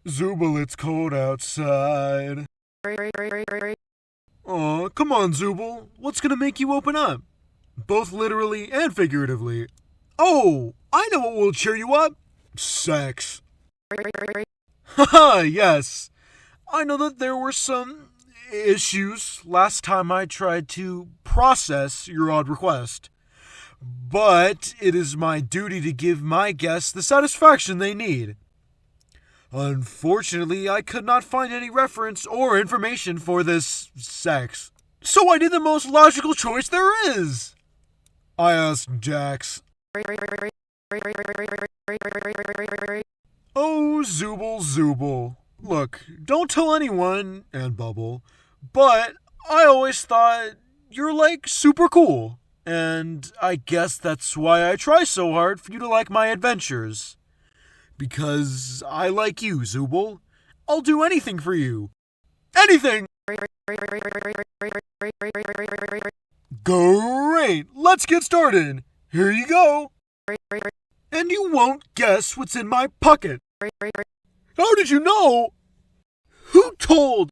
Zubul, it's cold outside. Aw, come on, Zubul. What's gonna make you open up? Both literally and figuratively. Oh, I know what will cheer you up. Sex. Haha, yes. I know that there were some issues last time I tried to process your odd request. But it is my duty to give my guests the satisfaction they need. Unfortunately, I could not find any reference or information for this sex. So I did the most logical choice there is. I asked Jax. Oh, Zubul. Look, don't tell anyone, and Bubble, but I always thought you're like super cool. And I guess that's why I try so hard for you to like my adventures. Because I like you, Zubul. I'll do anything for you. Anything! Great! Let's get started! Here you go! And you won't guess what's in my pocket. How did you know? Who told?